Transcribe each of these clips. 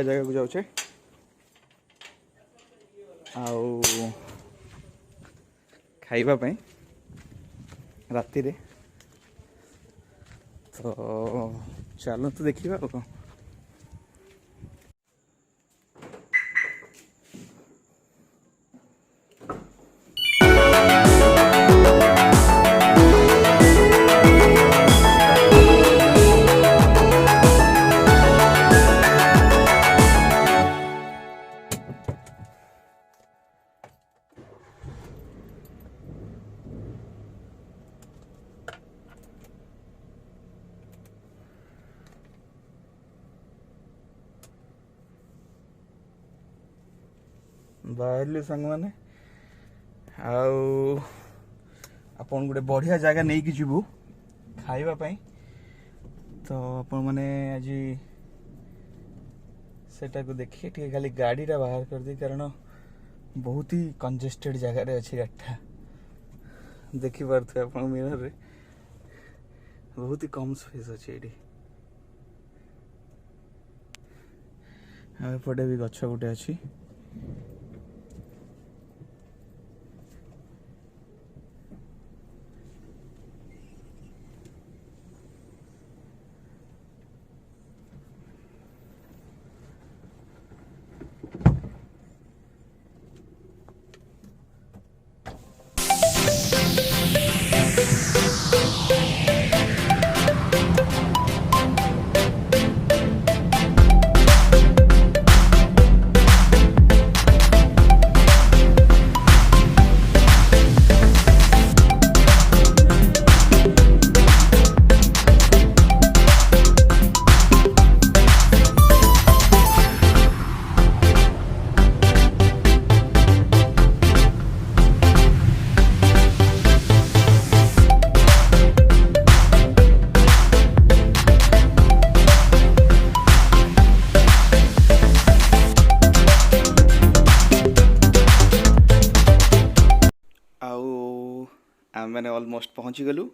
बढ़िया जगह को जाऊे खाइबा पई राति रे तो चलो तो देखिए कौन बाहर सांग मैंने आपन गोटे बढ़िया जगह नहीं कि जीवु खाइबा पई तो आपण मैंने आज सेटा को देखिए ठीक खाली गाड़ीटा बाहर कर दी कारण बहुत ही कंजेस्टेड जगह रे अच्छी गाड़ीटा देखी पार्थे आप मिरर रे बहुत ही कम स्पेस अच्छे ये एपटे भी गछ गोटे अच्छी मैंने ऑलमोस्ट पहुँची गलु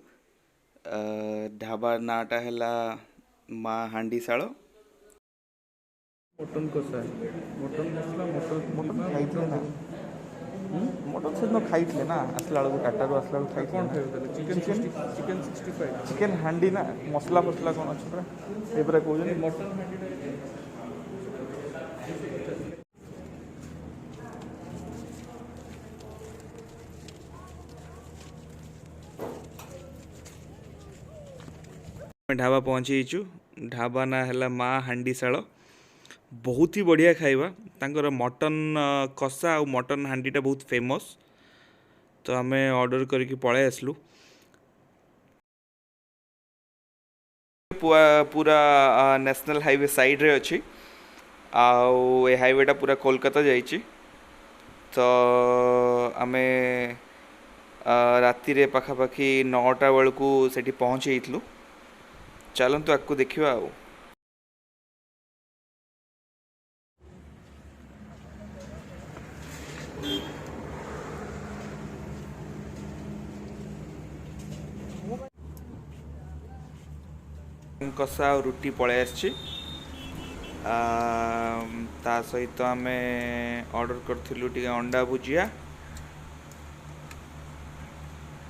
ढाबा नाटा है माँ हांडी शाल मटन कषा मटन मसला मटन खाई ना मटन से दिन खाई ना आसला बेलू टाटा आसला खाई चिकेन 65 चिकेन हांडी ना मसला मसला कौन अच्छे पूरा कहते मटन हांडी ढाबा पहुँचीचु ढाबा ना है माँ हांडी शाल बहुत ही बढ़िया खाइबा तांकर मटन कषा और मटन हांडीटा बहुत फेमस तो आम ऑर्डर करके पळे आसलु पूरा नेशनल हाईवे साइड रे अच्छी आउ ए हाईवेटा पूरा कोलकाता जाइए तो आमे राति रे पाखापाखि 9टा बेलू से पहुँची चलतु आपको देखा कषा और रुटी पलै आसी ता सहित आम ऑर्डर करूँ टे अंडा भुजिया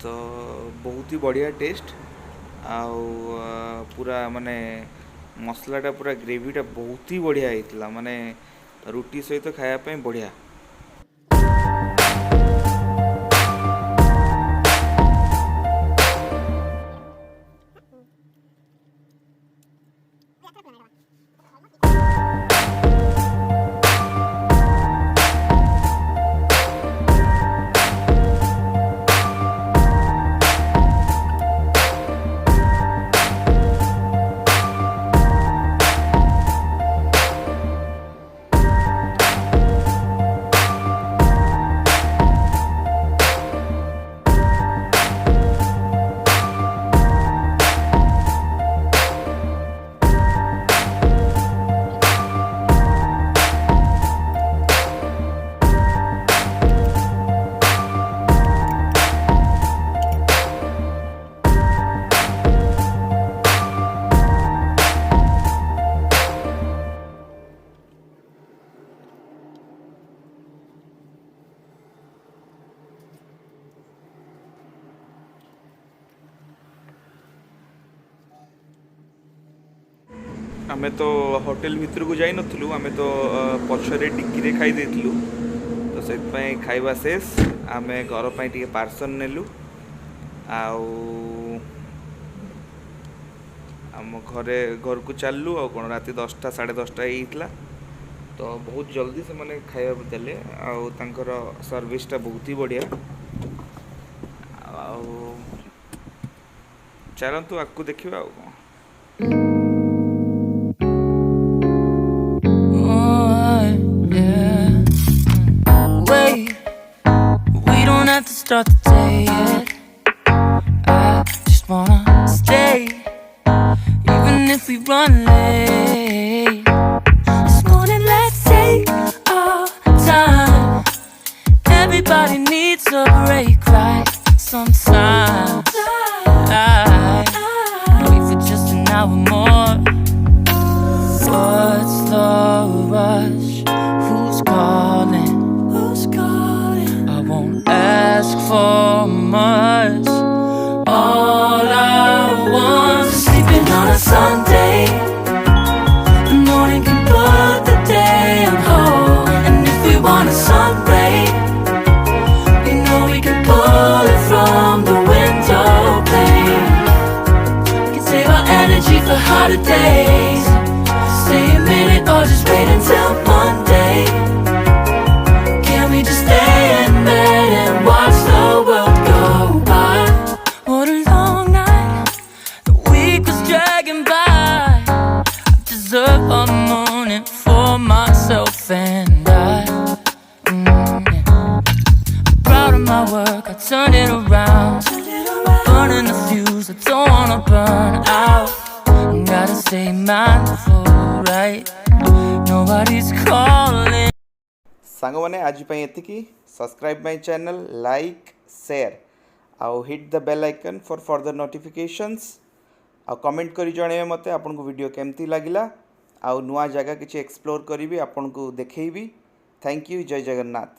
तो बहुत ही बढ़िया टेस्ट आउ पूरा माने मसलाटा पूरा ग्रेवीटा बहुत ही बढ़िया होता माने रुटी सहित खायापी बढ़िया आमे तो होटल भितर को जाई नथलु आमे तो पछरे डिक्की रे खाई देथिलु तो से खाइबा शेष आमे घर पई टिके पार्सल नेलु आउ आम घरे घर को चललु आ कौन राति 10टा 10:30 होता तो बहुत जल्दी से मैंने खाइबा देले आउ तांकर सर्विसटा बहुत ही बढ़िया आउ चलतु आकु देखिबा आउ Have to start the day yet. I just wanna stay, even if we run late. This morning, let's take our time. Everybody needs a break, right? Sometimes I wait for just an hour more. What's the rush? Who's calling? I won't ask for much. All I want is sleeping on a Sunday. The morning can put the day on hold. And if we want a sun ray, we know we can pull it from the window pane. We can save our energy for harder days. Stay a minute or just wait until Monday. Can we just stay in bed and watch the world go by? What a long night, the week was dragging by. I deserve a morning for myself and I. I'm proud of my work, I turned it around. Burning the fuse, I don't wanna burn out. Gotta stay mindful, right? Nobody's calling. सांग मैंने आज एतिकी subscribe my channel like share आउ hit the bell icon for further notifications आ comment करी जणे मते आपन को वीडियो केमती लागिला आउ नुआ जगह किछि एक्सप्लोर करी आपन को देखैबी थैंक यू जय जगन्नाथ।